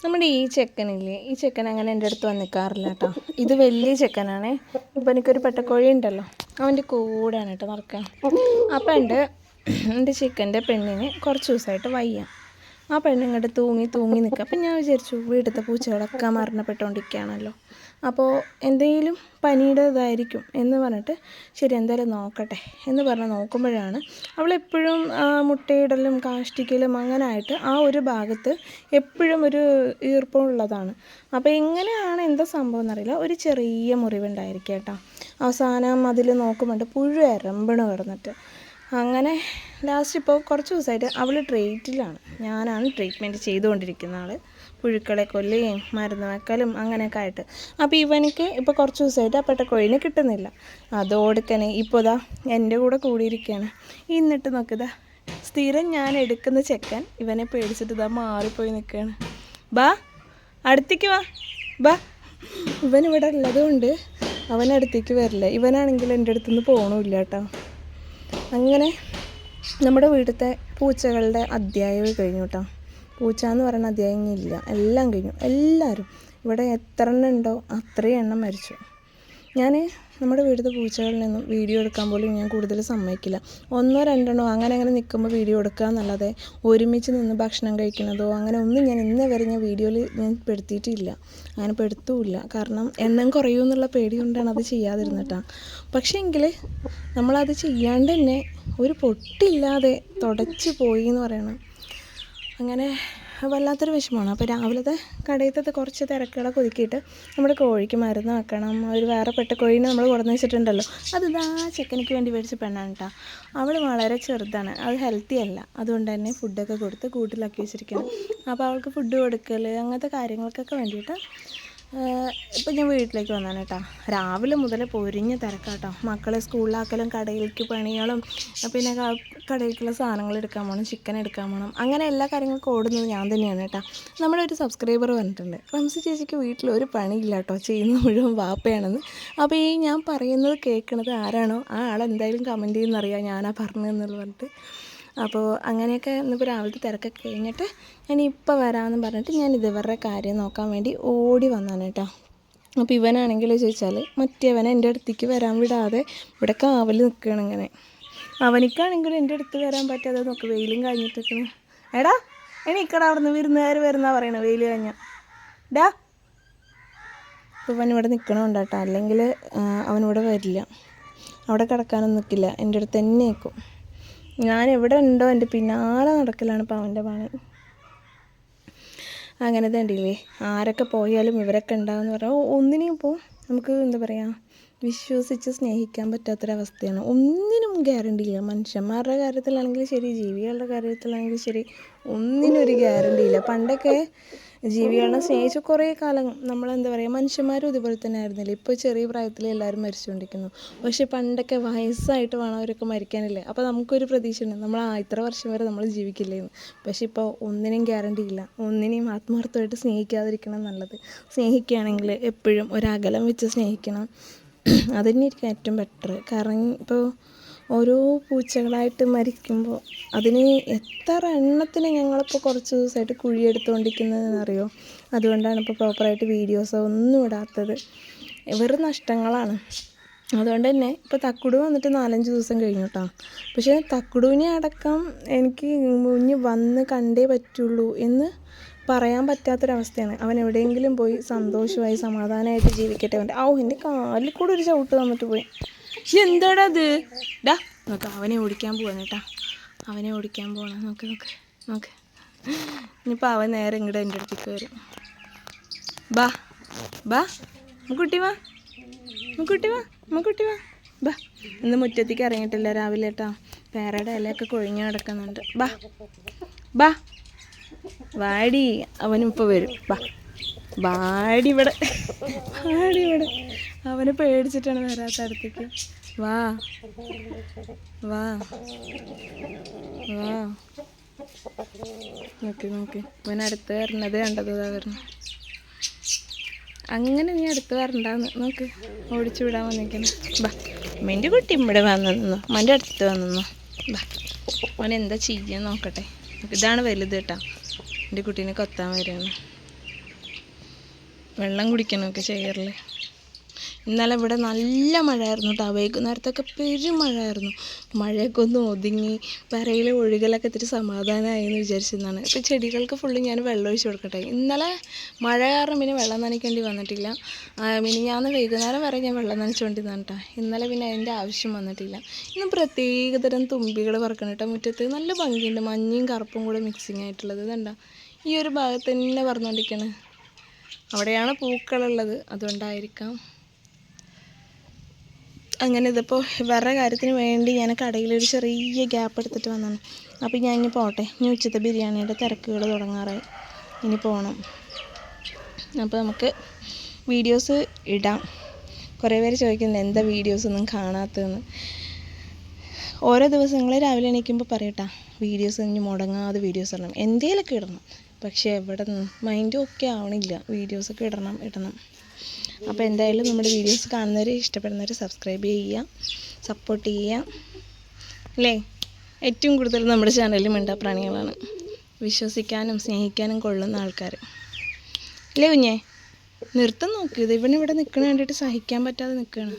നമ്മുടെ ഈ ചെക്കനില്ലേ, ഈ ചെക്കൻ അങ്ങനെ എൻ്റെ അടുത്ത് വന്നിക്കാറില്ല കേട്ടോ. ഇത് വലിയ ചെക്കനാണേ. ഇപ്പം എനിക്കൊരു പെട്ടക്കോഴി ഉണ്ടല്ലോ, അവൻ്റെ കൂടെയാണ് കേട്ടോ നടക്കാൻ. അപ്പം എൻ്റെ ചിക്കൻ്റെ പെണ്ണിന് കുറച്ച് ദിവസമായിട്ട് വയ്യ. ആ പെണ്ണിങ്ങോട്ട് തൂങ്ങി നിൽക്കുക. അപ്പം ഞാൻ വിചാരിച്ചു വീട്ടിലത്തെ പൂച്ചകളൊക്കെ മരണപ്പെട്ടുകൊണ്ടിരിക്കുകയാണല്ലോ, അപ്പോൾ എന്തെങ്കിലും പനിയുടെ ഇതായിരിക്കും എന്ന് പറഞ്ഞിട്ട് ശരി എന്തായാലും നോക്കട്ടെ എന്ന് പറഞ്ഞ് നോക്കുമ്പോഴാണ് അവളെപ്പോഴും മുട്ടയിടലും കാഷ്ടിക്കലും അങ്ങനെ ആയിട്ട് ആ ഒരു ഭാഗത്ത് എപ്പോഴും ഒരു ഈർപ്പമുള്ളതാണ്. അപ്പോൾ എങ്ങനെയാണ് എന്താ സംഭവം എന്നറിയില്ല, ഒരു ചെറിയ മുറിവുണ്ടായിരിക്കും കേട്ടോ. അവസാനം അതിൽ നോക്കുമ്പോൾ പുഴു എരമ്പണ് കിടന്നിട്ട് അങ്ങനെ ലാസ്റ്റ് ഇപ്പോൾ കുറച്ച് ദിവസമായിട്ട് അവൾ ട്രീറ്റിലാണ്. ഞാനാണ് ട്രീറ്റ്മെൻറ്റ് ചെയ്തുകൊണ്ടിരിക്കുന്ന ആൾ, പുഴുക്കളെ കൊല്ലുകയും മരുന്ന് വെക്കലും അങ്ങനെയൊക്കെ ആയിട്ട്. അപ്പോൾ ഇവനിക്ക് ഇപ്പോൾ കുറച്ച് ദിവസമായിട്ട് ആ പെട്ടക്കോഴിനെ കിട്ടുന്നില്ല. അതോടുക്കനെ ഇപ്പോൾ ഇതാ എൻ്റെ കൂടെ കൂടിയിരിക്കുകയാണ്. എന്നിട്ട് നോക്കിതാ സ്ഥിരം ഞാൻ എടുക്കുന്ന ചെക്കൻ ഇവനെ പേടിച്ചിട്ട് ഇതാ മാറിപ്പോയി നിൽക്കുകയാണ്. ബാ അടുത്തേക്ക് ബാ. ഇവനിവിടെ ഉള്ളതുകൊണ്ട് അവനടുത്തേക്ക് വരില്ല. ഇവനാണെങ്കിൽ എൻ്റെ അടുത്തുനിന്ന് പോകണമില്ല കേട്ടോ. അങ്ങനെ നമ്മുടെ വീട്ടിലത്തെ പൂച്ചകളുടെ അധ്യായം കഴിഞ്ഞു കേട്ടോ. പൂച്ച എന്ന് പറയുന്ന അധ്യായം ഇല്ല, എല്ലാം കഴിഞ്ഞു. എല്ലാവരും ഇവിടെ എത്ര എണ്ണം ഉണ്ടോ അത്രയും എണ്ണം മരിച്ചു. ഞാൻ നമ്മുടെ വീട്ടിലത്തെ പൂച്ചകളിൽ നിന്നും വീഡിയോ എടുക്കാൻ പോലും ഞാൻ കൂടുതൽ സമ്മതിക്കില്ല. 1-2 അങ്ങനെ നിൽക്കുമ്പോൾ വീഡിയോ എടുക്കുക എന്നല്ലാതെ ഒരുമിച്ച് നിന്ന് ഭക്ഷണം കഴിക്കുന്നതോ അങ്ങനെ ഒന്നും ഞാൻ ഇന്നേ വരെ ഞാൻ വീഡിയോയിൽ ഞാൻ പെടുത്തിയിട്ടില്ല, അങ്ങനെ പെടുത്തുമില്ല. കാരണം എണ്ണം കുറയുമെന്നുള്ള പേടി കൊണ്ടാണ് അത് ചെയ്യാതിരുന്നിട്ടാണ്. പക്ഷേ എങ്കിൽ നമ്മളത് ചെയ്യാണ്ട് തന്നെ ഒരു പൊട്ടില്ലാതെ തുടച്ച് പോയി എന്ന് പറയണം. അങ്ങനെ വല്ലാത്തൊരു വിഷമമാണ്. അപ്പോൾ രാവിലത്തെ കടയിലത്തെ കുറച്ച് തിരക്കുകളൊക്കെ ഒതുക്കിയിട്ട് നമ്മുടെ കോഴിക്ക് മരുന്ന് വെക്കണം. ഒരു വേറെ പെട്ടക്കോഴീനെ നമ്മൾ കൊടുന്ന് വെച്ചിട്ടുണ്ടല്ലോ, അതിതാ ചെക്കനിക്ക് വേണ്ടി മേടിച്ച പെണ്ണാണ് കേട്ടോ. അവൾ വളരെ ചെറുതാണ്, അത് ഹെൽത്തി അല്ല. അതുകൊണ്ട് തന്നെ ഫുഡൊക്കെ കൊടുത്ത് കൂട്ടിലാക്കി വെച്ചിരിക്കണം. അപ്പോൾ അവൾക്ക് ഫുഡ് കൊടുക്കൽ അങ്ങനത്തെ കാര്യങ്ങൾക്കൊക്കെ വേണ്ടിയിട്ട് ഇപ്പം ഞാൻ വീട്ടിലേക്ക് വന്നാണ് കേട്ടോ. രാവിലെ മുതൽ പൊരിഞ്ഞ തിരക്കാട്ടോ. മക്കളെ സ്കൂളിലാക്കലും കടയിലേക്ക് പണികളും പിന്നെ കടയിലേക്കുള്ള സാധനങ്ങൾ എടുക്കാൻ പോകണം, ചിക്കൻ എടുക്കാൻ പോകണം, അങ്ങനെ എല്ലാ കാര്യങ്ങൾക്കും ഓടുന്നത് ഞാൻ തന്നെയാണ് കേട്ടോ. നമ്മുടെ ഒരു സബ്സ്ക്രൈബർ വന്നിട്ടുണ്ട്, റംസി ചേച്ചിക്ക് വീട്ടിൽ ഒരു പണിയില്ല കേട്ടോ, ചെയ്യുന്നത് മുഴുവൻ വാപ്പയാണെന്ന്. അപ്പോൾ ഈ ഞാൻ പറയുന്നത് കേൾക്കുന്നത് ആരാണോ ആ ആളെന്തായാലും കമൻറ്റ് ചെയ്യുന്നറിയാം ഞാനാ പറഞ്ഞതെന്നുള്ളത് പറഞ്ഞിട്ട്. അപ്പോൾ അങ്ങനെയൊക്കെ ഇന്നിപ്പോൾ രാവിലത്തെ തിരക്കൊക്കെ കഴിഞ്ഞിട്ട് ഞാനിപ്പോൾ വരാമെന്ന് പറഞ്ഞിട്ട് ഞാൻ ഇതുവരുടെ കാര്യം നോക്കാൻ വേണ്ടി ഓടി വന്നാണ് കേട്ടോ. അപ്പോൾ ഇവനാണെങ്കിൽ ചോദിച്ചാൽ മറ്റേവനെ എൻ്റെ അടുത്തേക്ക് വരാൻ വിടാതെ ഇവിടെ കാവൽ നിൽക്കുകയാണ്. ഇങ്ങനെ അവനിക്കാണെങ്കിലും എൻ്റെ അടുത്ത് വരാൻ പറ്റാതെ നോക്ക്, വെയിലും കഴിഞ്ഞിട്ടൊക്കെ. എടാ എണീക്കടാ, അവിടെ നിന്ന് വിരുന്നുകാർ വരുന്നാ പറയണേ, വെയിൽ കഴിഞ്ഞാൽ ഡാ. അപ്പോൾ ഇവനിവിടെ നിൽക്കണമുണ്ട് കേട്ടോ, അല്ലെങ്കിൽ അവനിവിടെ വരില്ല, അവിടെ കിടക്കാനൊന്നും നിൽക്കില്ല, എൻ്റെ അടുത്ത് തന്നെ നിൽക്കും. ഞാൻ എവിടെ ഉണ്ടോ എൻ്റെ പിന്നാലെ നടക്കലാണ് ഇപ്പോൾ അവൻ്റെ പണി. അങ്ങനെ തണ്ടില്ലേ, ആരൊക്കെ പോയാലും ഇവരൊക്കെ ഉണ്ടാകുമെന്ന് പറഞ്ഞാൽ ഒന്നിനെയും ഇപ്പോൾ നമുക്ക് എന്താ പറയുക വിശ്വസിച്ച് സ്നേഹിക്കാൻ പറ്റാത്തൊരവസ്ഥയാണ്. ഒന്നിനും ഗ്യാരണ്ടി ഇല്ല. മനുഷ്യന്മാരുടെ കാര്യത്തിലാണെങ്കിലും ശരി, ജീവികളുടെ കാര്യത്തിലാണെങ്കിലും ശരി, ഒന്നിനൊരു ഗ്യാരണ്ടി ഇല്ല. പണ്ടൊക്കെ ജീവികളെ സ്നേഹിച്ച് കുറേ കാലം നമ്മളെന്താ പറയുക മനുഷ്യന്മാരും ഇതുപോലെ തന്നെ ആയിരുന്നില്ലേ. ഇപ്പോൾ ചെറിയ പ്രായത്തിൽ എല്ലാവരും മരിച്ചുകൊണ്ടിരിക്കുന്നു. പക്ഷേ പണ്ടൊക്കെ വയസ്സായിട്ട് വേണം അവരൊക്കെ മരിക്കാനില്ലേ. അപ്പോൾ നമുക്കൊരു പ്രതീക്ഷയുണ്ട്, നമ്മൾ ഇത്ര വർഷം വരെ നമ്മൾ ജീവിക്കില്ലേന്ന്. പക്ഷേ ഇപ്പോൾ ഒന്നിനും ഗ്യാരണ്ടി ഇല്ല. ഒന്നിനെയും ആത്മാർത്ഥമായിട്ട് സ്നേഹിക്കാതിരിക്കണം നല്ലത്. സ്നേഹിക്കുകയാണെങ്കിൽ എപ്പോഴും ഒരകലം വെച്ച് സ്നേഹിക്കണം. അതുതന്നെയായിരിക്കും ഏറ്റവും ബെറ്റർ. കാരണം ഇപ്പോൾ ഓരോ പൂച്ചകളായിട്ട് മരിക്കുമ്പോൾ അതിന് എത്ര എണ്ണത്തിന് ഞങ്ങളിപ്പോൾ കുറച്ച് ദിവസമായിട്ട് കുഴിയെടുത്തുകൊണ്ടിരിക്കുന്നതെന്നറിയോ. അതുകൊണ്ടാണ് ഇപ്പോൾ പ്രോപ്പറായിട്ട് വീഡിയോസോ ഒന്നും ഇടാത്തത്. വെറും നഷ്ടങ്ങളാണ്. അതുകൊണ്ട് തന്നെ ഇപ്പോൾ തക്കുടു വന്നിട്ട് 4-5 ദിവസം കഴിഞ്ഞു കേട്ടോ. പക്ഷേ തക്കുടുവിനെ അടക്കം എനിക്ക് മുന്നിൽ വന്ന് കണ്ടേ പറ്റുള്ളൂ എന്ന് പറയാൻ പറ്റാത്തൊരവസ്ഥയാണ്. അവൻ എവിടെയെങ്കിലും പോയി സന്തോഷമായി സമാധാനമായിട്ട് ജീവിക്കട്ടെ. അവൻ്റെ എൻ്റെ കാലിൽ കൂടെ ഒരു ചവിട്ട് തന്നിട്ട് പോയി. എന്താടാ അത് ഡാ, നോക്ക് അവനെ ഓടിക്കാൻ പോവാണ് കേട്ടോ. അവനെ ഓടിക്കാൻ പോകണം. നോക്ക് ഇനിയിപ്പോൾ അവൻ നേരെ ഇങ്ങോട്ട് എൻ്റെ അടുത്തേക്ക് വരും. ബാ കുട്ടി വാ ബാ. ഇന്ന് മുറ്റത്തേക്ക് ഇറങ്ങിയിട്ടില്ല രാവിലെ കേട്ടോ. പേരയുടെ ഇലയൊക്കെ കൊഴിഞ്ഞ് കിടക്കുന്നുണ്ട്. ബാ വാടി, അവനിപ്പോൾ വരും. വാടി ഇവിടെ അവനെ പേടിച്ചിട്ടാണ് വരാത്ത അടുത്തേക്ക്. വാ നോക്ക് അവനടുത്ത് വരണത് കണ്ടത് വരണം. അങ്ങനെ നീ അടുത്ത് വരണ്ടാന്ന് നോക്ക്, ഓടിച്ചു വിടാൻ വന്നിരിക്കണം. ബാ അമ്മേൻ്റെ കുട്ടി ഇവിടെ വന്നു, അമ്മേൻ്റെ അടുത്ത് വന്നു. ബാ അവൻ എന്താ ചെയ്യാൻ നോക്കട്ടെ. ഇതാണ് വലുത് കേട്ടോ, എൻ്റെ കുട്ടീനെ കൊത്താൻ വരികയാണ്. വെള്ളം കുടിക്കാനൊക്കെ ചെയ്യാറില്ലേ. ഇന്നലെ ഇവിടെ നല്ല മഴയായിരുന്നു കേട്ടോ. വൈകുന്നേരത്തൊക്കെ പെരും മഴയായിരുന്നു. മഴയൊക്കെ ഒന്ന് ഒതുങ്ങി പെരയിലെ ഒഴുകലൊക്കെ ഇത്തിരി സമാധാനമായി എന്ന് വിചാരിച്ചതാണ്. ഇപ്പോൾ ചെടികൾക്ക് ഫുള്ള് ഞാൻ വെള്ളം ഒഴിച്ച് കൊടുക്കട്ടെ. ഇന്നലെ മഴ കാരണം പിന്നെ വെള്ളം നനയ്ക്കേണ്ടി വന്നിട്ടില്ല. മിനിഞ്ഞാന്ന് വൈകുന്നേരം വരെ ഞാൻ വെള്ളം നനച്ചുകൊണ്ടിരുന്നതാണ് കേട്ടോ. ഇന്നലെ പിന്നെ അതിൻ്റെ ആവശ്യം വന്നിട്ടില്ല. ഇന്ന് പ്രത്യേകതരം തുമ്പികൾ പറക്കണം കേട്ടോ മുറ്റത്ത്. നല്ല ഭംഗിയുണ്ട്, മഞ്ഞയും കറുപ്പും കൂടെ മിക്സിങ് ആയിട്ടുള്ളത്. ഇതുണ്ടോ, ഈ ഒരു ഭാഗത്ത് തന്നെ പറഞ്ഞുകൊണ്ടിരിക്കുകയാണ്. അവിടെയാണ് പൂക്കളുള്ളത്, അതുകൊണ്ടായിരിക്കാം. അങ്ങനെ ഇതിപ്പോൾ വേറെ കാര്യത്തിന് വേണ്ടി ഞാൻ കടയിലൊരു ചെറിയ ഗ്യാപ്പ് എടുത്തിട്ട് വന്നതാണ്. അപ്പോൾ ഞാൻ ഇനി പോട്ടെ. ഇനി ഉച്ചത്തെ ബിരിയാണിയുടെ തിരക്കുകൾ തുടങ്ങാറായി. ഇനി പോകണം. അപ്പോൾ നമുക്ക് വീഡിയോസ് ഇടാം. കുറേ പേര് ചോദിക്കുന്നുണ്ട് എന്താ വീഡിയോസൊന്നും കാണാത്തതെന്ന്. ഓരോ ദിവസങ്ങൾ രാവിലെ എണീക്കുമ്പോൾ പറയട്ടാ വീഡിയോസ് ഇനി മുടങ്ങാതെ വീഡിയോസ് ഇടണം, എന്തെങ്കിലുമൊക്കെ ഇടണം. പക്ഷേ എവിടെ നിന്ന് മൈൻഡും ഒക്കെ ആവണില്ല. വീഡിയോസൊക്കെ ഇടണം. അപ്പോൾ എന്തായാലും നമ്മുടെ വീഡിയോസ് കാണുന്നവർ, ഇഷ്ടപ്പെടുന്നവർ സബ്സ്ക്രൈബ് ചെയ്യുക, സപ്പോർട്ട് ചെയ്യുക അല്ലേ. ഏറ്റവും കൂടുതൽ നമ്മുടെ ചാനലിൽ മിണ്ടാപ്രാണികളാണ്. വിശ്വസിക്കാനും സ്നേഹിക്കാനും കൊള്ളുന്ന ആൾക്കാർ അല്ലേ കുഞ്ഞേ. നിർത്തം നോക്കിയത് ഇവിടെ നിൽക്കണ കണ്ടിട്ട് സഹിക്കാൻ പറ്റാതെ നിൽക്കുകയാണ്.